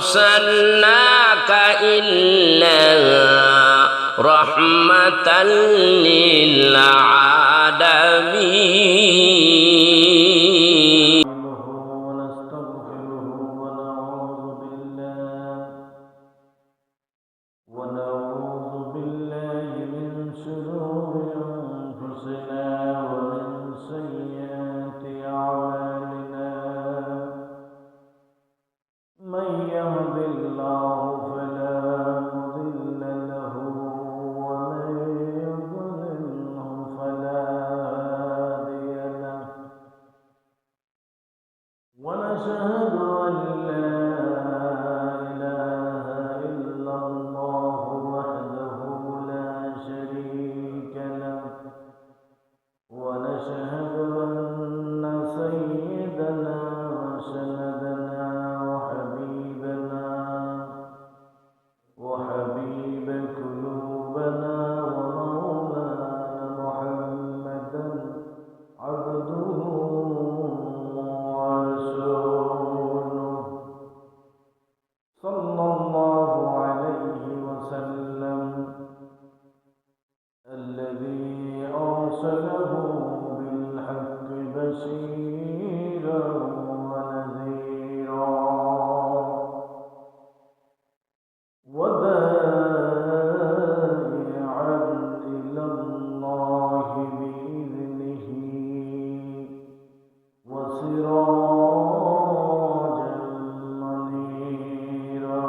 أرسلناك إلا رحمة للعالمين. ونعوذ بالله من شرور أنفسنا ومن سيئات أعمالنا. من يهد الله فلا مضل له ومن يضلله فلا هادي له. ونشهد أن لا إله إلا الله وحده لا شريك له. ونشهد أن سيدنا وسندنا وحبيبنا وحبيب قلوبنا ومولانا محمدا عبده ورسوله صلى الله عليه وسلم، الذي أرسله بالحق بشيرا ونذيرا وداعيا إلى الله بإذنه وسراجا منيرا.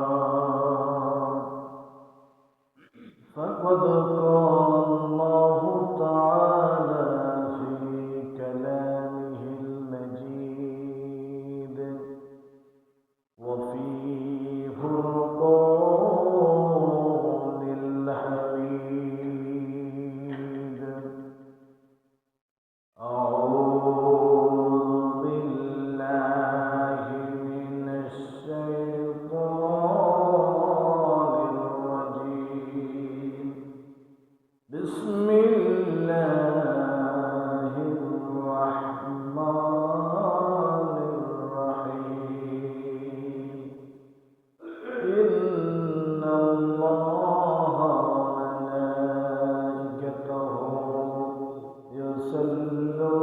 فقد قال الله تعالى في كلامه المجيد وفي فرقان الحميد: أعوذ بالله من الشيطان الرجيم. بسم الله الرحمن الرحيم. إن الله وملائكته يصلون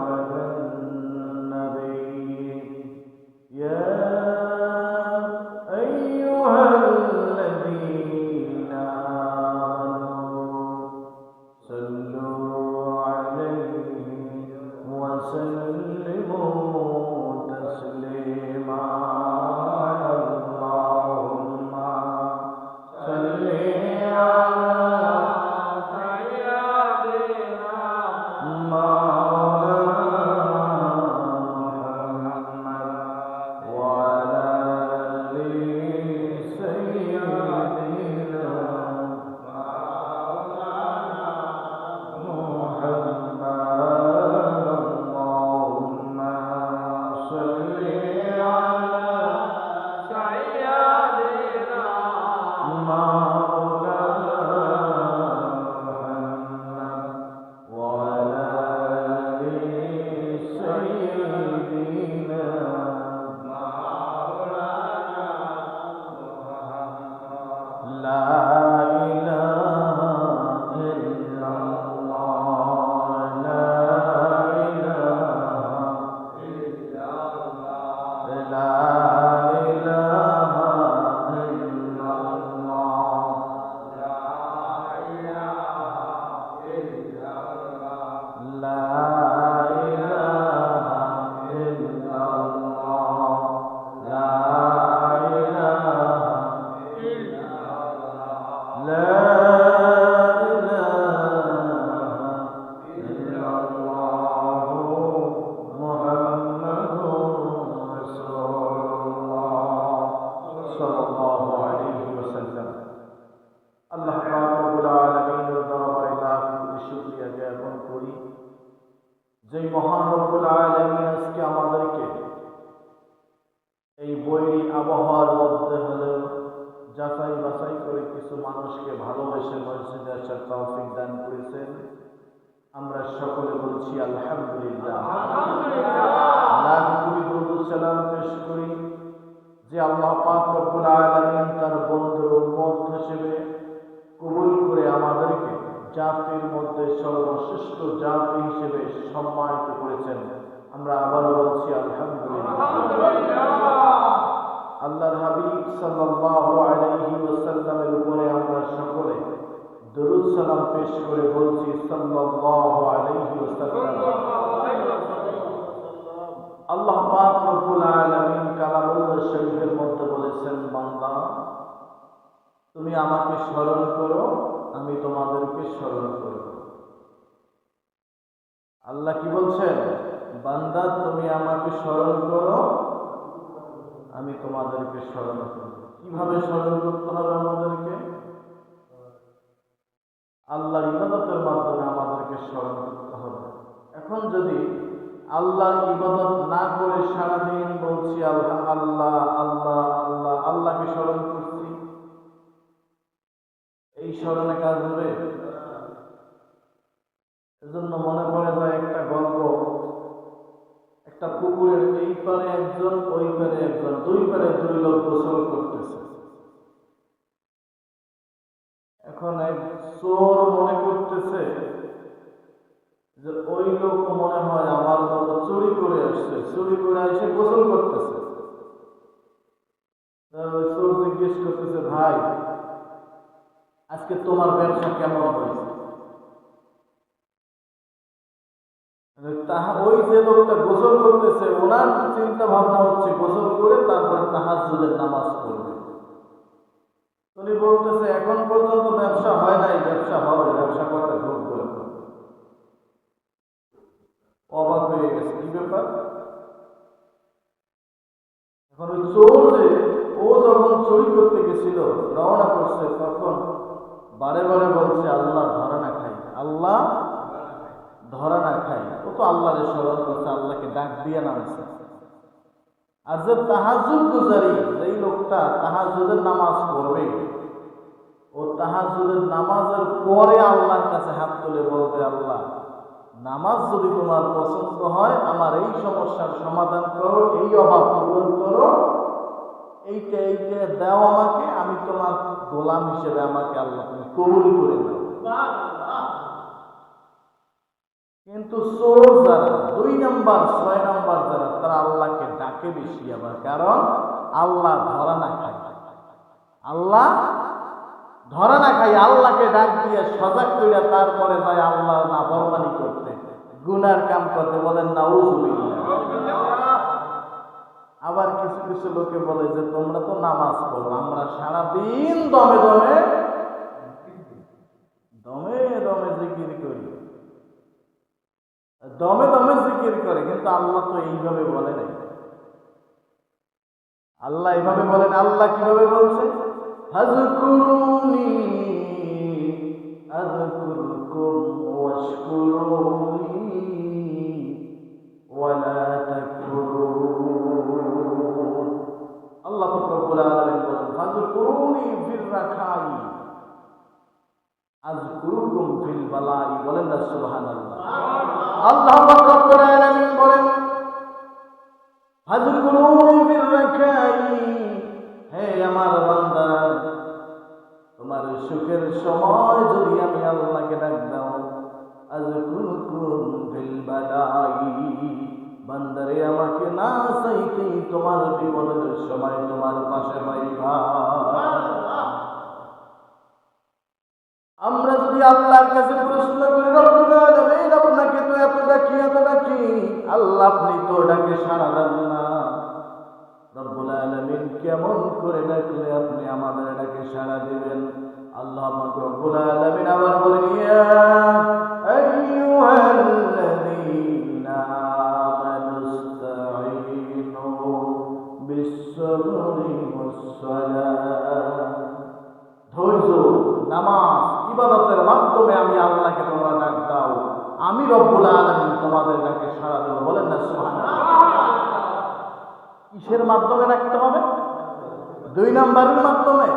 على النبي يا أيها الذين آمنوا صلوا عليه وسلموا تسليما. اللهم صل যে মহান রব্বুল আলামিন আজকে আমাদেরকে এই বৈরী আবহাওয়ার মধ্যে হলেও যাচাই বাছাই করে কিছু মানুষকে ভালোবেসে মসজিদে আসার তৌফিক দান করেছেন। আমরা সকলে বলছি আলহামদুলিল্লাহ। লাখ কোটি দরুদ সালাম পেশ করি যে আল্লাহ পেশ করে বলছি সাল্লাল্লাহু আলাইহি ওয়াসাল্লাম। আল্লাহ পাক রব্বুল আলামিন কালামুল্লাহ শরীফের মধ্যে বলেছেন, বান্দা তুমি আমাকে স্মরণ করো, আমি তোমাদেরকে স্মরণ করব। আল্লাহ কি বলছেন? বান্দা তুমি আমাকে স্মরণ করো, আমি তোমাদেরকে স্মরণ করব। কিভাবে স্মরণ করতে হবে আমাদেরকে? আল্লাহর ইবাদতের মাধ্যমে আমাদেরকে স্মরণ করতে হবে। এখন যদি আল্লাহর ইবাদত না করে সারাদিন বলছি আল্লাহ আল্লাহ আল্লাহ আল্লাহ, আল্লাহকে স্মরণ করছি, এই স্মরণে কাজ হবে? এজন্য মনে পড়ে যায় একটা গল্প। একটা পুকুরের এই পারে একজন, ওই পারে একজন, দুই পারে দুই লোক গোসল করতেছে। এখন এক চোর মনে করতেছে যে ওই লোক মনে হয় আমার মতো চুরি করে আসছে, চুরি করে এসে গোসল করতেছে। চোর জিজ্ঞেস করতেছে, ভাই আজকে তোমার ব্যবসা কেমন হয়েছে? ওই যে লোকটা গোসল করতেছে, ওনার চিন্তা ভাবনা হচ্ছে গোসল করে তারপরে তাহাজ্জুদের নামাজ পড়বে। উনি বলতেছে এখন পর্যন্ত ব্যবসা হয় নাই, ব্যবসা হবে, ব্যবসা করতে ঢুকবে। অবাক হয়ে গেছে, কি ব্যাপার? এখন ওই চোর যে, ও যখন চুরি করতে গেছিল, রওনা করছে, তখন বারে বারে বলছে আল্লাহ ধরা না খাই, আল্লাহ ধরা না খাই। ও তো আল্লাহরে স্মরণ করছে, আল্লাহকে ডাক দিয়ে নামছে। আর যে তাহাজ্জুদ গুজারি, এই লোকটা তাহাজ্জুদের নামাজ পড়বে, ও তাহাজ্জুদের নামাজের পরে আল্লাহর কাছে হাত তুলে বলবে, আল্লাহ নামাজ যদি তোমার পছন্দ হয়, আমার এই সমস্যার সমাধান করো, এই অভাব পূরণ করো, এইটা এইটা দাও আমাকে, আমি তোমার গোলাম হিসেবে আমাকে আল্লাহ তুমি কবুল করে দাও। কিন্তু চোর যারা, 2 নাম্বার 6 নাম্বার যারা, তারা আল্লাহকে ডাকে বেশি আবার, কারণ আল্লাহ ধরা না খায়, আল্লাহ ধরা না খাই, আল্লাহকে ডাক দিয়ে সজাগ করিয়া তারপরে যায় আল্লাহ নাফরমানি করতে, গুনার কাম করতে। বলেন নাউযুবিল্লাহ। আবার কিছু কিছু লোকে বলে যে তোমরা তো নামাজ পড়ো, আমরা সারাদিন দমে দমে দমে দমে জিকির করি, দমে দমে জিকির করে, কিন্তু আল্লাহ তো এইভাবে বলে নাই। আল্লাহ এইভাবে বলেন। আল্লাহ কিভাবে বলছে? ফাযকুরুনি আযকুরকুম ওয়াশকুরুনি ওয়ালা তাকফুরুন। আল্লাহ রাব্বুল আলামিন বলেন, ফাযকুরুনি ফির রাখাই আযকুরকুম ফিল বালাই। বলেন না সুবহানাল্লাহ। আল্লাহ রাব্বুল আলামিন বলেন, ফাযকুরুনি ফির রাখাই, হে আমার বান্দা, তোমার সুখের সময় যদি আমি আল্লাহকে ডাক দাও, আযকুরকুম ফিল বালাই, বান্দারে আমাকে না চাইতেই তোমার বিপদের সময় তোমার পাশে পাইবা। আমরা যদি আল্লাহর কাছে প্রশ্ন করি, রব্বুল আলামিন আপনাকে তো এত ডাকি এত ডাকি, আল্লাহ আপনি তো ডাকে সাড়া দেন না, রব্বুল আলামিন কেমন করে ডাকলে আপনি আমাদের ডাকে সাড়া দিবেন? আল্লাহ পাক রব্বুল আলামিন আবার বলেন, ইয়া আইয়ুহাল্লাযীনা আমানুস্তাঈনু বিস-সাবরি ওয়াস-সালাহ। ধৈর্য, নামাজ, ইবাদতের মাধ্যমে আমি আল্লাহকে তোমরা ডাক দাও, আমি রব্বুল আলামিন তোমাদের ডাকে সাড়া দেব। বলেন না সুবহানাল্লাহ। কিসের মাধ্যমে ডাকতে হবে? 2 নাম্বারের মাধ্যমে,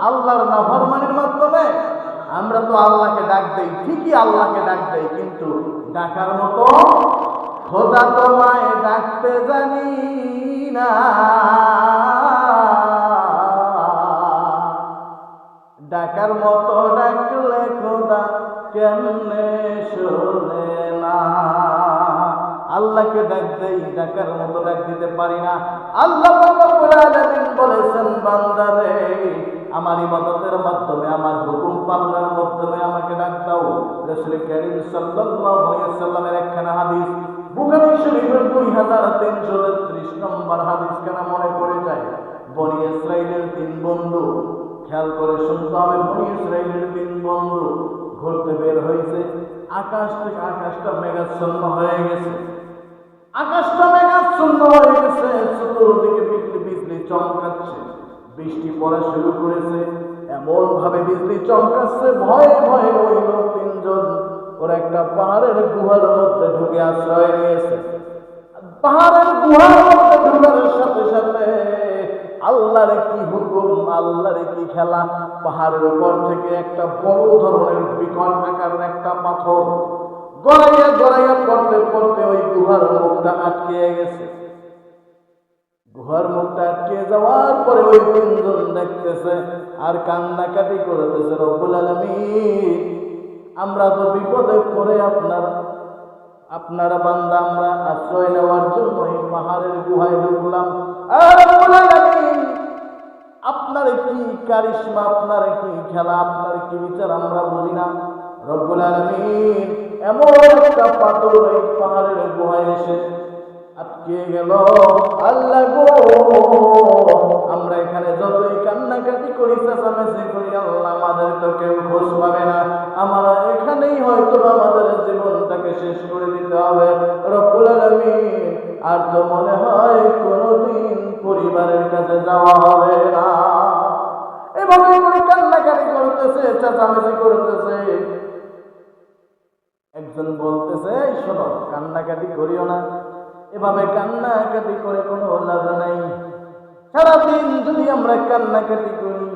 আল্লাহর নাফরমানির মাধ্যমে। আমরা তো আল্লাহকে ডাক দেই, ঠিকই আল্লাহকে ডাক দেই, কিন্তু ডাকার মতো খোদা তোমায় ডাকতে জানি না। ডাকার মতো ডাকলে খোদা কেমনে শোনে না। আল্লাহ আল্লাহকে ডাক দেই, ডাকার মতো ডাক দিতে পারি না। আল্লাহ রাব্বুল আলামিন বলেছেন, বান্দারে আমার ইবাদতের মাধ্যমে, আমার হুকুম পালনের মাধ্যমে আমাকে ডাক দাও। রাসূল কারীম সাল্লাল্লাহু আলাইহি ওয়াসাল্লামের একখানা হাদিস, বুখারী শরীফের 2333 নম্বর হাদিস খানা মনে পড়ে যায়। বনি ইসরাইলের 3 বন্ধু, খেয়াল করে শুনতে হবে, বনি ইসরাইলের 3 বন্ধু ঘুরতে বের হয়েছে। আকাশটা মেঘাচ্ছন্ন হয়ে গেছে, আকাশটা মেঘাচ্ছন্ন হয়ে গেছে, চতুর্দিকে বিজলি চমকাচ্ছে, বৃষ্টি পড়া শুরু করেছে। এমন ভাবে বিজলি চমকাচ্ছে, ভয়ে ভয়ে ওই লোক 3 জন ওরা একটা পাহাড়ের গুহার মধ্যে ঢুকে আশ্রয় নিয়েছে। পাহাড়ের গুহার মধ্যে ঢুকার সাথে সাথে আল্লাহর কি হুকুম, আল্লাহর কি খেলা, পাহাড়ের উপর থেকে একটা বড় ধরনের বিকট আকারের একটা পাথর গড়াইয়া গড়াইয়া পড়তে পড়তে ওই গুহার মুখটা আটকে গেছে। গুহার মুখটা আটকে যাওয়ার পরে ওই 3 জন দেখতেছে আর কান্নাকাটি করতেছে, রব্বুল আলামিন আমরা তো বিপদে পড়ে আপনার বান্দা, আমরা আশ্রয় নেওয়ার জন্য এই পাহাড়ের গুহায় ঢুকলাম। আর রব্বুল আলামিন আপনার কি কারিশমা, আপনার কি খেলা, আপনার কি বিচার আমরা বুঝি না। রব্বুল আলামিন এমন একটা পাথর এই পাহাড়ের গুহায় এসে আটকে গেল। আল্লাহ গো, আমরা এখানে যতই কান্নাকাটি করি, চেঁচামেচি করি, আল্লাহ আমাদের তো কেউ খোঁজ পাবে না, আমরা এখানেই হয়তো আমাদের জীবনটাকে শেষ করে দিতে হবে। রব্বুল আলামিন আর তো মনে হয় কোনোদিন পরিবারের কাছে যাওয়া হবে না। এভাবে করে কান্নাকাটি করতেছে, চেঁচামেচি করতেছে। একজন বলতেছে, এই শোনো, কান্নাকাটি করিও না, এভাবে কান্নাকাটি করে কোনো লাভ নাই। সারাদিন যদি আমরা কান্নাকাটি করি,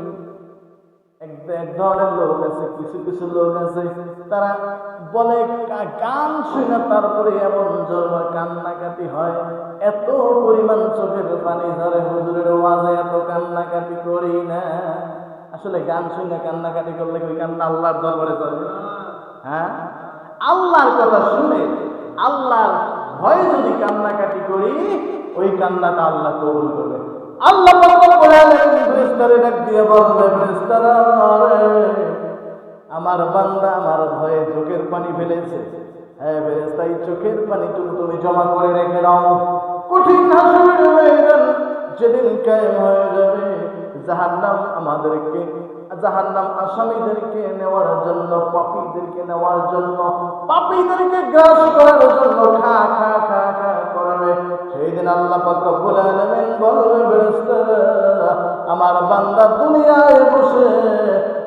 এক ধরনের লোক আছে, কিছু কিছু লোক আছে, তারা বলে গান শুনে তারপরে এমন জোর কান্নাকাটি হয়, এত পরিমাণ চোখের পানি ধরে, হুজুরের ওয়াজে এত কান্নাকাটি করি না। আসলে গান শুনে কান্নাকাটি করলে ওই কান্না আল্লাহর দরবারে চলে। হ্যাঁ, আল্লাহর কথা শুনে, আল্লাহর ভয়ে যদি কান্নাকাটি করি, ওই কান্নাটা আল্লাহ কবুল করবে। আল্লাহ ফেরেশতারে ডাক দিয়ে বলবে, ফেরেশতারা আমার বান্দা আমার ভয়ে চোখের পানি ফেলেছে। হ্যাঁ ফেরেশতা, এই চোখের পানি তুমি জমা করে রেখে দাও। কঠিন হাসরের ময়দান যেদিন কায়েম হয়ে যাবে, জাহান্নাম আসামীদেরকে নেওয়ার জন্য, পাপীদেরকে নেওয়ার জন্য, পাপীদেরকে গ্রাস করার জন্য খা খা খা খা করাবে। সেই দিন আল্লাহ পাক রব্বুল আলামিন বলবে, ফেরেশতারা আমার বান্দা দুনিয়ায় বসে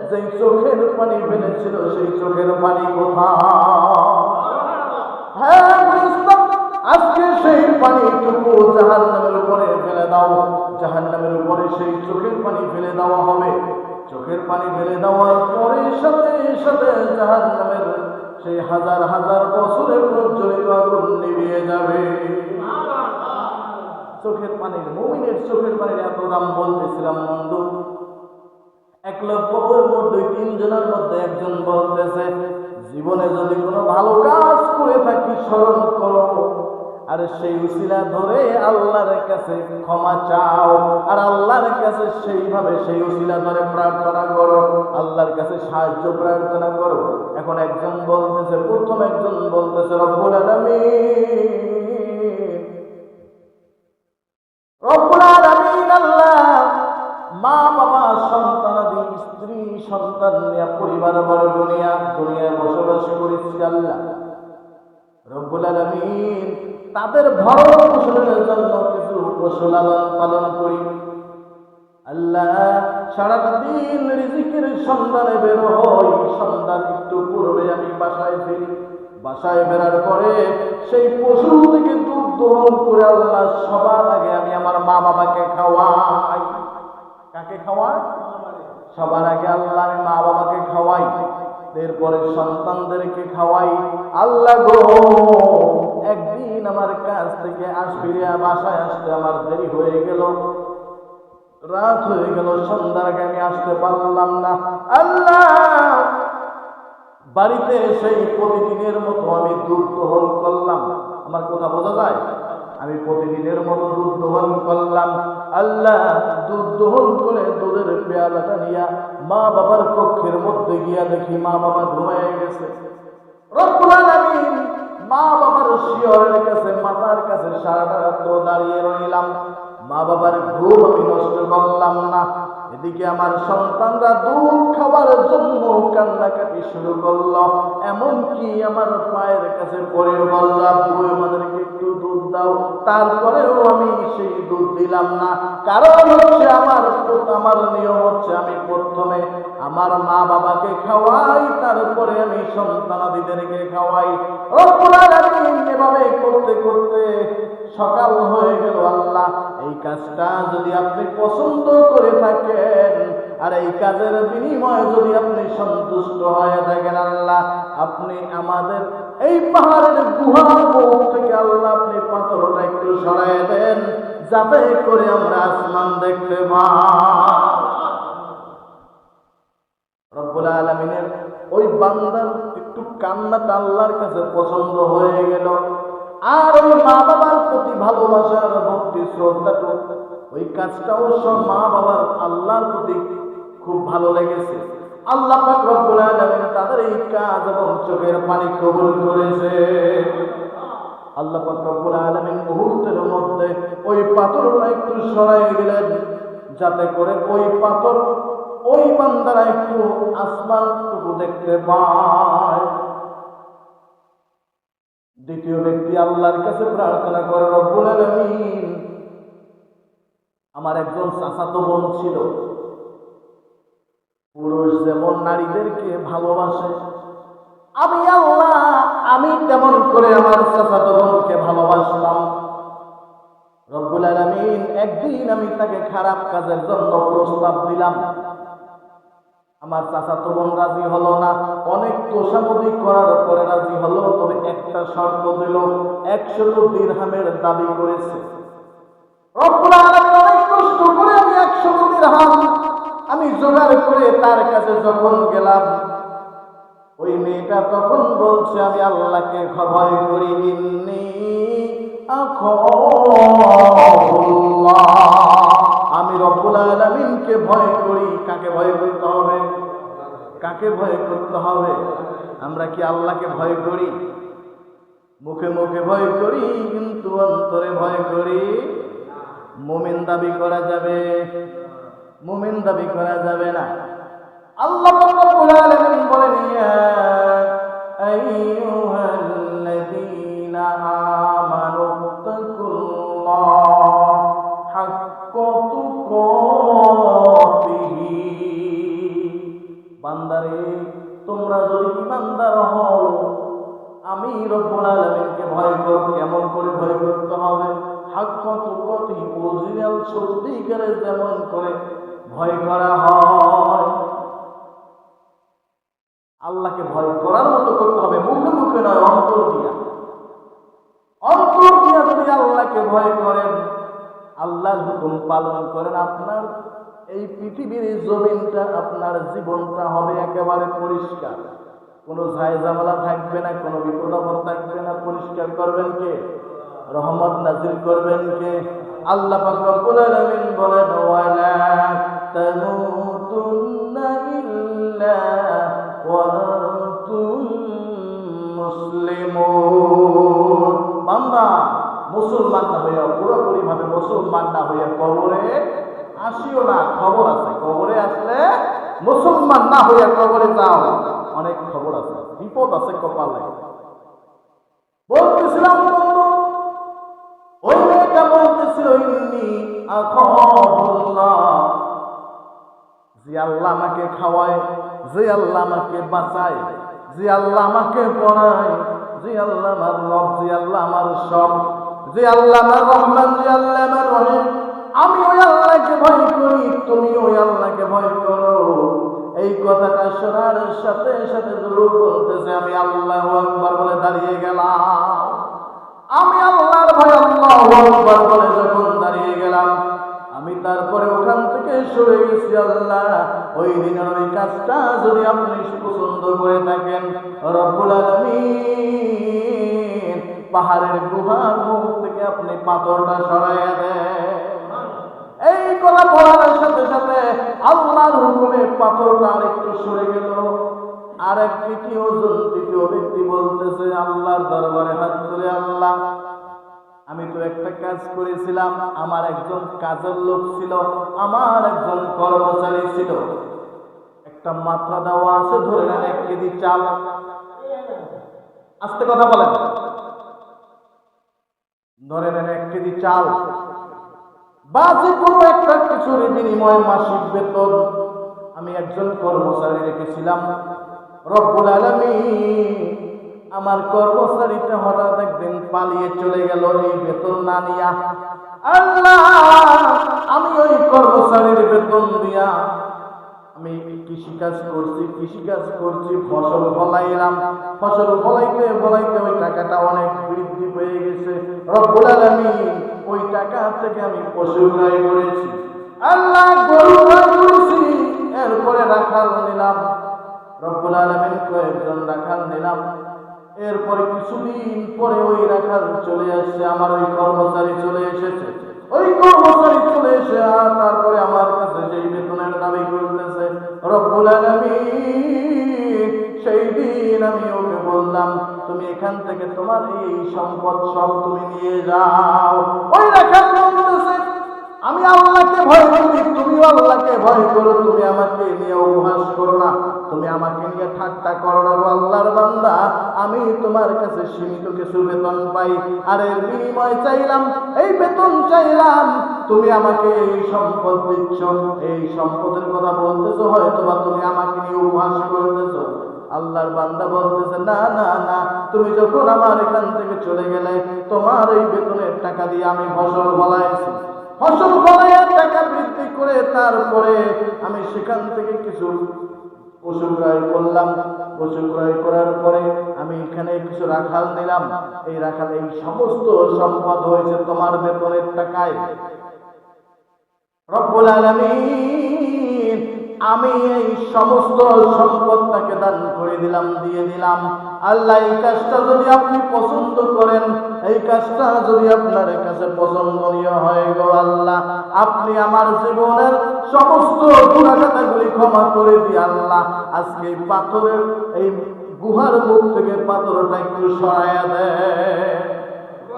যেই চোখের পানি ফেলেছিল, সেই চোখের পানি কোথায়? হ্যাঁ ফেরেশতা, আজকে সেই পানিটুকু জাহান্নামের উপরে ফেলে দাও। জাহান্নামের উপরে সেই চোখের পানি ফেলে দেওয়া হবে। চোখের পানি ফেলে দেওয়ার পরে সাথে সাথে জাহান্নামের সেই হাজার হাজার বছরের প্রজ্বলিত আগুন নিভিয়ে যাবে। চোখের পানির, মুমিনের চোখের পানির এত দাম বলতেছিলাম বন্ধু। 1 লক্ষের মধ্যে 3 জনের মধ্যে একজন বলতেছে, জীবনে যদি কোনো ভালো কাজ করে থাকি স্মরণ করো, আর সেই উসিলা ধরে আল্লাহর কাছে ক্ষমা চাও, আর আল্লাহর কাছে সেইভাবে সেই উসিলা ধরে প্রার্থনা করো, আল্লাহর কাছে সাহায্য প্রার্থনা করো। এখন একজন বলতেছে, প্রথম একজন বলতেছে, রব্বুল আলামিন আল্লাহ, মা বাবা সন্তানাদি স্ত্রী সন্তান নিয়ে পরিবার বড় দুনিয়ায় বসবাস করেছি আল্লাহ রব্বুল আলামিন, তাদের ভরণ পোষণের জন্য কিছু পশু লালন পালন করি আল্লাহ। সারাটা দিন রিজিকের সন্ধানে বের হই, সন্ধান একটু পূর্বে আমি বাসায় ফিরি। বাসায় ফেরার পরে সেই পশু থেকে দুধ দোহন করে আল্লাহ সবার আগে আমি আমার মা বাবাকে খাওয়াই। কাকে খাওয়াই? সবার আগে আল্লাহ আমি মা বাবাকে খাওয়াই, এরপরে সন্তানদেরকে খাওয়াই। আল্লাহ গো, একদিন আমার কাছ থেকে ফিরে বাসায় আসতে আমার দেরি হয়ে গেল, রাত হয়ে গেল, সন্ধ্যার আগে আমি আসতে পারলাম না। আল্লাহ, বাড়িতে সেই প্রতিদিনের মতো আমি দুধ দহন করলাম, আমার কথা বোঝা যায়? আমি প্রতিদিনের মতো দুধ দোহন করলাম। আল্লাহ দুধ দোহন করে দুধের পেয়ালাটা নিয়া মা বাবার কক্ষের মধ্যে গিয়া দেখি মা বাবা ঘুমায় গেছে। রব্বুল আলামিন মা বাবার শিয়রের কাছে মাথার কাছে সারাটা রাত্র দাঁড়িয়ে রইলাম। মা বাবার ঘুম আমি নষ্ট করলাম না। এদিকে আমার সন্তানরা দুধ খাওয়ার জন্য কান্নাকাটি শুরু করলো। এমনকি আমার পায়ের কাছে পড়ে বলল, আব্বু আমাদেরকে একটু দুধ দাও। তারপরেও আমি সেই দুধ দিলাম না। কারণ হচ্ছে আমার নিয়ম হচ্ছে আমি প্রথমে আমার মা বাবাকে খাওয়াই, তারপরে আমি সন্তানাদিদেরকে খাওয়াই। রব্বুল আলামিন এভাবে করতে করতে সকাল হয়ে গেল। আল্লাহ এই কাজটা যদি আপনি পছন্দ করে থাকেন আর এই কাজের বিনিময়ে যদি আপনি সন্তুষ্ট হয়ে থাকেন, আল্লাহ আপনি আমাদের এই পাহাড়ের গুহার মুখ থেকে আল্লাহ আপনি পাথরটা একটু সরাই দেন, যাতে করে আমরা আসমান দেখতে পাই। রব্বুল আলামিনের ওই বান্দার একটু কান্নাটা আল্লাহর কাছে পছন্দ হয়ে গেল। আর ওই মা বাবার প্রতি ভালোবাসার ভক্তি শ্রদ্ধাটু ওই কাজটাও সব মা বাবার আল্লাহর প্রতি খুব ভালো লেগেছে। আল্লাহ পাক রব্বুল আলামিন তাদের এই কাজ এবং চোখের পানি কবুল করেছে। আল্লাহ পাক রব্বুল আলামিন মুহূর্তের মধ্যে ওই পাথরটা একটু সরাই দিলেন, যাতে করে ওই পাথর ওই বান্দারা একটু আসমানটুকু দেখতে পায়। দ্বিতীয় ব্যক্তি আল্লাহর কাছে প্রার্থনা করে, রব্বুল আলামিন আমার একজন চাচাতো বোন ছিল, পুরুষ যেমন নারীদেরকে ভালোবাসে আমি তেমন করে আমার চাচাতো বোনকে ভালোবাসলাম। রব্বুল আলামিন একদিন আমি তাকে খারাপ কাজের জন্য প্রস্তাব দিলাম। আমার চাচাতো বোন রাজি হলো না। অনেক তোষামোদি করার পরে রাজি হলো, তবে একটা শর্ত দিল, 100 দিরহামের দাবি করেছে। রব্বুল আলামিন অনেক কষ্ট করে আমি 100 দিরহাম আমি জোগাড় করে তার কাছে যখন গেলাম, ওই মেয়েটা তখন বলছে, আমি আল্লাহকে ভয় করি, ইন্নী আখাফুল্লাহ, আমি রব্বুল আলামিনকে ভয় করি। কাকে ভয় করতে হবে? কাকে ভয় করতে হবে? আমরা কি আল্লাহকে ভয় করি? মুখে মুখে ভয় করি, কিন্তু অন্তরে ভয় করি। মুমিন দাবি করা যাবে? মুমিন দাবি করা যাবে না। আল্লাহ রাব্বুল আলামিন বলেন, ইয়া আইয়ুহাল্লাযীনা আমানু তাকুল্লাহ হাক্কা তুকাতিহি, বান্দারে তোমরা যদি ঈমানদার হও, আমি রব্বুল আলামিনকে ভয় করো। কেমন করে ভয় করতে হবে? হাক্কা তুকাতিহি, অরিজিনাল সত্যিকারে যেমন করে ভয় করা হয়। আল্লাহকে ভয় করার মতো করতে হবে, মুখে মুখে নয়, অন্তর দিয়া। অন্তর দিয়া যদি আল্লাহকে ভয় করেন, আল্লাহর হুকুম পালন করেন, আপনার এই পৃথিবীর জমিনটা, আপনার জীবনটা হবে একেবারে পরিষ্কার। কোনো ঝামেলা থাকবে না, কোনো বিপদ আপদ থাকবে না। পরিষ্কার করবেন কে? রহমত নাজিল করবেন কে? আল্লাহ পাক রব্বুল আলামিন বলেন, ওয়ালা তামুতুন্না ইল্লা ওয়া আনতুম মুসলিমুন। বান্দা মুসলমান না হইয়া, পুরোপুরি ভাবে মুসলমান না হইয়া কবরে আসিও না। খবর আছে, কবরে আসলে মুসলমান না হইয়া কবরে যাও, অনেক খবর আছে, বিপদ আছে কপালে। বলতেছিলাম ওই মেয়েটা বলতেছিল, ইন্নী আখাফুল্লাহ, যে আল্লাহ আমাকে খাওয়ায়, যে আল্লাহ আমাকে বাঁচায়, যে আল্লাহ আমাকে পড়ায়, যে আল্লাহ আমার রব, যে আল্লাহ আমার সব, যে আল্লাহ আমার রহমান, যে আল্লাহ আমার রহিম, আমি ওই আল্লাহকে ভয় করি, তুমি ওই আল্লাহকে ভয় করো। এই কথাটা শোনার সাথে সাথে যুবক বলতেছে, আমি আল্লাহু আকবার বলে দাঁড়িয়ে গেলাম। আমি আল্লাহর ভয় আল্লাহু আকবার বলে যখন দাঁড়িয়ে গেলাম, আমি তারপরে ওখান থেকে সরে গেছি। আল্লাহ ওই দিনের ওই কাজটা যদি আপনি পছন্দ করে থাকেন, রব্বুল আলামিন পাহাড়ের গুহার মুখ থেকে আপনি পাথরটা সরাইয়া দেন। এই কথা বলার সাথে সাথে আল্লাহর হুকুমে পাথরটা আরেকটু সরে গেল। আরেক তৃতীয় ব্যক্তি বলতেছে আল্লাহর দরবারে হাত তুলে, আল্লাহ আমি তো একটা কাজ করেছিলাম, আমার একজন কাজের লোক ছিল, আমার একজন কর্মচারী ছিল, একটা মাত্রা দেওয়া আছে, ধরে নেন 1 কেজি চাল। আস্তে কথা বলেন। ধরে নেন 1 কেজি চাল বা যে কোনো একটা কিছুর বিনিময়ে মাসিক বেতন আমি একজন কর্মচারী রেখেছিলাম। রব্বুল আলামিন আমার কর্মচারীটা হঠাৎ একদিন পালিয়ে চলে গেল এই বেতন না নিয়া। আল্লাহ আমি ওই কর্মচারীর বেতন দিয়া আমি কৃষিকাজ করছি, ফসল ফলাইলাম, ফসল ফলাইতে ওই টাকাটা অনেক বৃদ্ধি পেয়ে গেছে। রব্বুল আলামিন ওই টাকা থেকে আমি পশু ক্রয় করেছি, আল্লাহ গরু ক্রয় করেছি, এরপরে রাখাল নিলাম। রব্বুল আলামিন কয়েকজন রাখাল নিলাম। এরপরে কিছুদিন পরে ওই রাখাল চলে আসছে, আমার ওই কর্মচারী চলে এসেছে। ওই কর্মচারী চলে এসে আর তারপরে আমার কাছে সেই বেতনের দাবি করতেছে। রব্বুল আলামিন সেই দিন আমি ওকে বললাম, তুমি এখান থেকে তোমার এই সম্পদ সব তুমি নিয়ে যাও। ওই রাখাল বলতেছে, আমি আল্লাহকে ভয় করি, তুমিও আল্লাহকে ভয় করো, তুমি আমাকে নিয়ে উপহাস করো না, তুমি আমাকে নিয়ে ঠাট্টা করো না। আল্লাহর বান্দা, আমি তোমার কাছে সীমিত কিছু বেতন পাই, আর এর বিনিময় চাইলাম, এই বেতন চাইলাম, তুমি আমাকে এই সম্পদ দিচ্ছ, এই সম্পদের কথা বলতেছো, হয়তো বা তুমি আমাকে নিয়ে উপহাস করতেছো। আল্লাহর বান্দা বলতেছে, না না না, তুমি যখন আমার এখান থেকে চলে গেলে তোমার এই বেতনের টাকা দিয়ে আমি ফসল ফলাইছি, ফসল ফলাইয়ের টাকা বৃদ্ধি করে তারপরে আমি সেখান থেকে কিছু পশু ক্রয় করলাম, পশু ক্রয় করার পরে আমি এখানে কিছু রাখাল নিলাম, এই রাখাল এই সমস্ত সম্পদ হয়েছে তোমার বেতনের টাকায়। রব্বুল আলামিন আমি এই সমস্ত সম্পদটাকে দান করে দিলাম, দিয়ে দিলাম। আল্লাহ এই কাজটা যদি আপনি পছন্দ করেন, এই কাজটা যদি আপনার কাছে পছন্দনীয় হয় গো আল্লাহ, আপনি আমার জীবনের সমস্ত গুনাহগুলি ক্ষমা করে দিয়ে আল্লাহ আজকে এই পাথরের এই গুহার মুখ থেকে পাথরটা একটু সরাইয়া দেয়।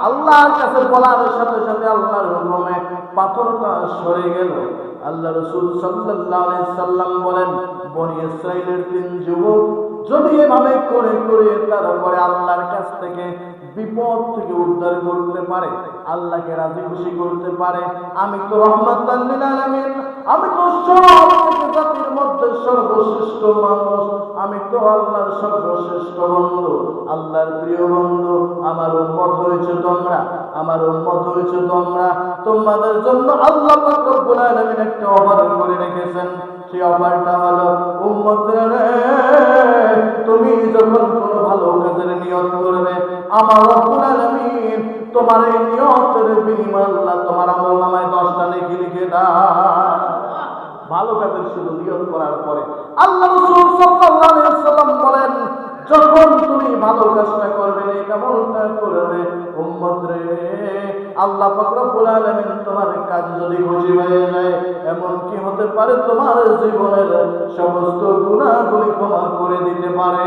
আল্লাহর কাছে বলার সাথে সাথে আল্লাহর হুকুমে পাথরটা সরে গেল। আল্লাহ রাসূল সাল্লাল্লাহু আলাইহি সাল্লাম বলেন, বনী ইসরাইলের 3 যুবক যদি এভাবে করে করে তারপরে আল্লাহর কাছ থেকে বিপদ থেকে উদ্ধার করতে পারে, আল্লাহকে রাজি খুশি করতে পারে, আমি তো রহমাতাল লিল আলামিন, আমি তো সব জাতির মধ্যে সর্বশ্রেষ্ঠ মানুষ, আমি তো আল্লাহর সর্বশ্রেষ্ঠ বন্ধু, আল্লাহর প্রিয় বন্ধু। আমার উম্মত হয়েছে তোমরা, আমার উম্মত হয়েছে তোমরা, তোমাদের জন্য আল্লাহ পাক রব্বুল আলামিন একটা অফার করে রেখেছেন। সেই অফারটা হলো, উম্মতরা তুমি যখন কোনো ভালো কাজের নিয়ত করবে, আমার রব্বুল আলামিন তোমার এই নিয়তের বিনিময়ে আল্লাহ তোমার আমলনামায় 10টা নেকি লিখে দেয়। ভালো কাজের শুধু নিয়ত করার পরে আল্লাহ রাসূল সাল্লাল্লাহু আলাইহি ওয়াসাল্লাম বলেন, যখন তুমি ভালো কাজটা করবে, এই আমলটা করবে, উম্মত রে, আল্লাহ পাক রব্বুল আলামিন তোমার কাজ যদি খুশি হয়ে যায়, এমন কি হতে পারে তোমার জীবনের সমস্ত গুনাহগুলি ক্ষমা করে দিতে পারে।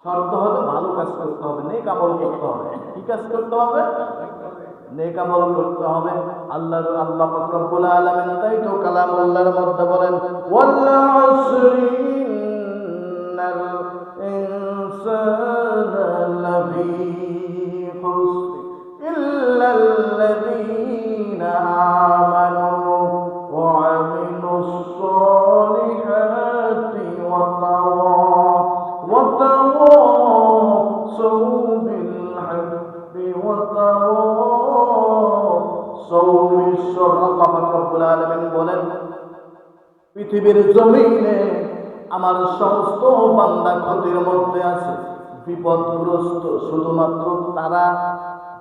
শর্ত হলো ভালো কাজ করতে হবে, নেক আমল করতে হবে। কি কাজ করতে হবে? নেক আমল করতে হবে। আল্লাহ পাক রব্বুল আলামিন তাই তো কালামুল্লাহর মধ্যে বলেন, ওয়াল আসরি ইন্নাল ইনসানা লাফি খুসর ইল্লাল্লাযীনা আমানু ওয়া আমিলুস সালিহাতি ওয়া তাওয়াসাউ বিল হাক্কি ওয়া তাওয়াসাউ বিস সবর। আল্লাহ পাক রব্বুল আলামিন বলেন, পৃথিবীর জমিনে আমার সমস্ত বান্দা ক্ষতির মধ্যে আছে, বিপদগ্রস্ত, শুধুমাত্র তারা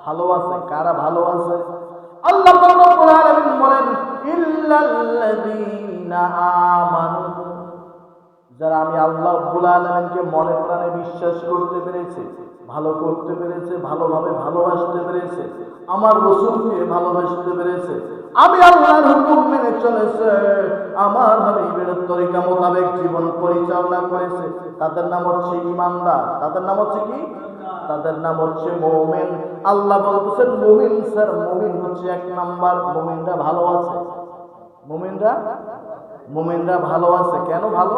ভালো আছে। কারা ভালো আছে? আল্লাহ পাক রব্বুল আলামিন বলেন, ইল্লাল্লাযীনা আমানু, যারা আমি আল্লাহ রাব্বুল আলামিনকে মনে প্রাণে বিশ্বাস করতে পেরেছি, ভালো করতে পেরেছে, ভালোভাবে ভালোবাসতে পেরেছে, আমার রাসূলকে ভালোবাসতে পেরেছে, আমি আল্লাহর হুকুম মেনে চলেছে, আমার হাবিবের তরিকা মোতাবেক জীবন পরিচালনা করেছে, তাদের নাম হচ্ছে ঈমানদার। তাদের নাম হচ্ছে কি? তাদের নাম হচ্ছে মুমিন। আল্লাহ বলতেছেন মুমিন স্যার, মুমিন হচ্ছে এক নাম্বার। মুমিনরা ভালো আছে, মুমিনরা ভালো আছে। কেন ভালো?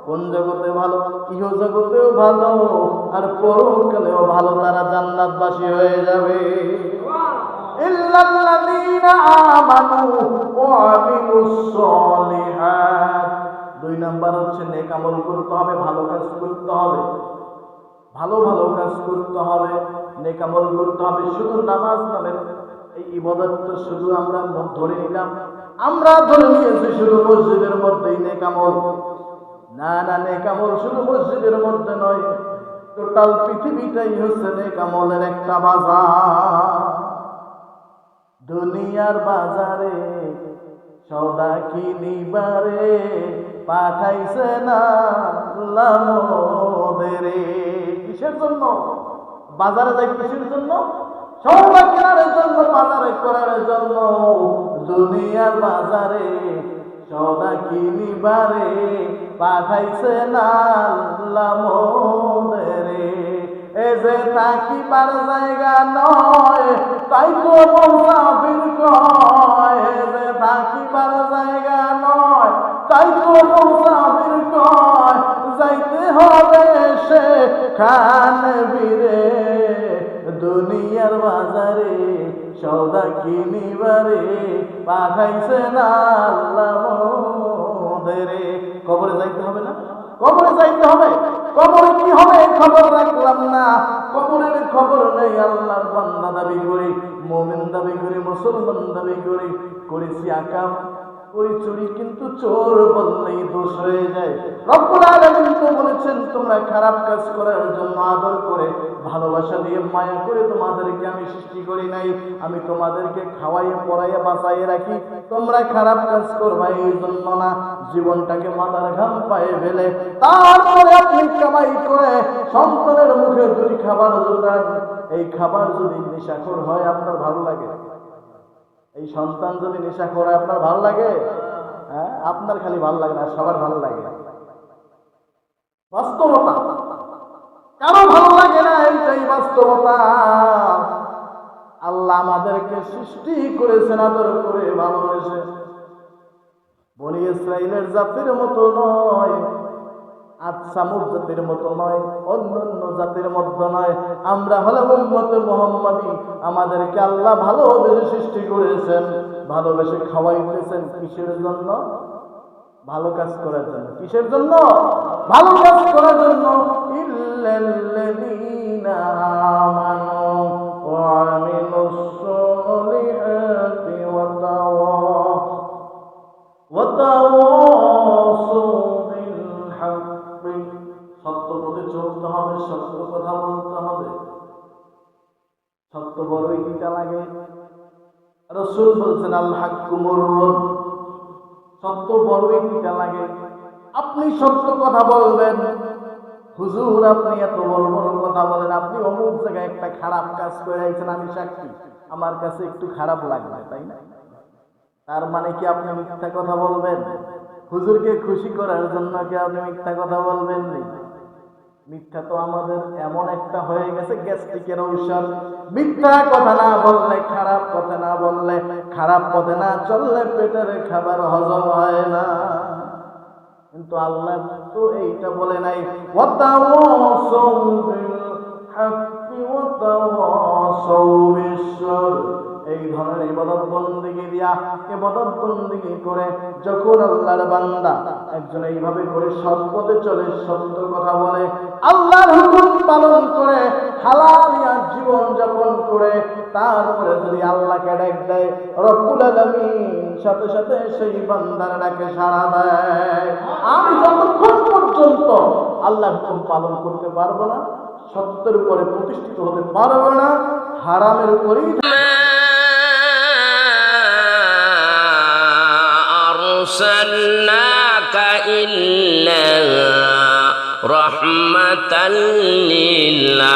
কোন জগতে ভালো? ইহ জগতেও ভালো আর পরকালেও ভালো, তারা জান্নাতবাসী হয়ে যাবে। ইল্লাল্লাযীনা আমানু ওয়া আমিলুস সলিহাত। দুই নাম্বার হচ্ছে নেক আমল করতে হবে, ভালো কাজ করতে হবে, ভালো ভালো কাজ করতে হবে, নেক আমল করতে হবে। শুধু নামাজ নামের এই ইবাদতটা শুধু আমরা ধরে নিলাম, আমরা ধরে নিয়েছি শুধু মসজিদের মধ্যেই নেক আমল। না না, নেক আমল শুধু মসজিদের মধ্যে নয়, টোটাল পৃথিবীটাই হচ্ছে নেক আমলের একটা বাজার। দুনিয়ার বাজারে সওদা কিনিবারে পাঠাইছে না লামোদেরে। কিসের জন্য বাজারে যাই? কিসের জন্য? সওদা কেনার জন্য, বাজারে করার জন্য। দুনিয়ার বাজারে সওদা কিনিবারে পাঠাইছে না লামোদেরে। এ যে থাকিবার জায়গা নয়, তাই তো মুসাফির কয়। এ যে থাকিবার জায়গা নয়, তাই তো মুসাফির কয়। যাইতে হবে সে খানবিরে, দুনিয়ার বাজারে সওদা কিনিবারে পাঠাইছে না আল্লাহ মোদেরে। কবরে যাইতে হবে না? কবরে যাইতে হবে। কবরে কি হবে খবর রাখলাম না, কবরের খবর নেই। আল্লাহর বান্দা দাবি করি, মুমিন দাবি করি, মুসলমান দাবি করি, করেছি আকাম, করি চুরি, কিন্তু চোর বললেই দোষ হয়ে যায়। রব্বুল আলামিন তো বলেছেন তোমরা খারাপ কাজ করার জন্য আদর করে, ভালোবাসা দিয়ে, মায়া করে তোমাদেরকে আমি সৃষ্টি করি নাই। আমি তোমাদেরকে খাওয়াইয়ে পড়াইয়ে বাঁচাইয়ে রাখি, তোমরা খারাপ কাজ করবা এই জন্য না। জীবনটাকে মাথার ঘাম পায়ে ফেলে তারপরে আপনি কামাই করে সন্তানের মুখে দুই খাবার জোটান। এই খাবার যদি নেশাখোর হয় আপনার ভালো লাগে? এই সন্তান যদি নেশাখোর হয় আপনার ভালো লাগে? হ্যাঁ, আপনার খালি ভালো লাগে না, সবার ভালো লাগে। বাস্তবতা, কারো ভালো লাগে না, এইটাই বাস্তবতা। আল্লাহ আমাদেরকে সৃষ্টি করেছেন আদর করে, ভালোবেসে। বনি ইসরাইলের জাতির মতো নয়, আদ সামুদ জাতির মতো নয়, অন্যান্য জাতির মতো নয়। আমরা হলাম উম্মতে মুহাম্মাদী। আমাদেরকে আল্লাহ ভালোবেসে সৃষ্টি করেছেন, ভালোবেসে খাওয়াইতেছেন। কিসের জন্য? ভালো কাজ করার জন্য। কিসের জন্য? ভালো কাজ করার জন্য। ইল্লাল্লাযীনা আমানু ওয়া আমিলুস সলিহাতি ওয়া তাওয়াসাউ বিল হাক্কি। সত্য পথে চলতে হবে, সত্য কথা বলতে হবে। সত্য বড়ই তিতা লাগে। রাসূল বলছেন আল হাক্কু মুররুন, সত্য বড়ই তিতা লাগে। আপনি সত্য কথা বলবেন, হুজুর আপনি এত বড় বড় কথা বলেন, আপনি অমুক জায়গায় একটা খারাপ কাজ করে আইছেন, আমি সাক্ষী, আমার কাছে একটু খারাপ লাগবে, তাই না? তার মানে কি আপনি মিথ্যা কথা বলবেন? হুজুরকে খুশি করার জন্য কি আপনি মিথ্যা কথা বলবেন? মিথ্যা তো আমাদের এমন একটা হয়ে গেছে, গ্যাস্ট্রিকের ঔষধ। মিথ্যা কথা না বললে, খারাপ কথা না বললে, খারাপ পথে না চললে পেটের খাবার হজম হয় না। কিন্তু আল্লাহ তো এইটা বলে নাই, ওয়াতাওয়াসাউ বিল হাক্কি ওয়াতাওয়াসাউ বিস সাবর। এই ধরনের ইবাদত বন্দেগী দিয়া, ইবাদত বন্দেগী করে যখন আল্লাহর বান্দা একজন এইভাবে করে সৎ পথে চলে, সত্য কথা বলে, আল্লাহর হুকুম পালন করে, হালালিয়া জীবন যাপন করে, তারপরে যদি আল্লাহকে ডাক দেয়, রব্বুল আলামিন সাথে সাথে সেই বান্দার ডাকে সাড়া দেয়। আমি যতক্ষণ পর্যন্ত আল্লাহর হুকুম পালন করতে পারবো না, সত্যের উপরে প্রতিষ্ঠিত হতে পারবো না, হারামের উপরেই أرسلناك إلا رحمة للعالمين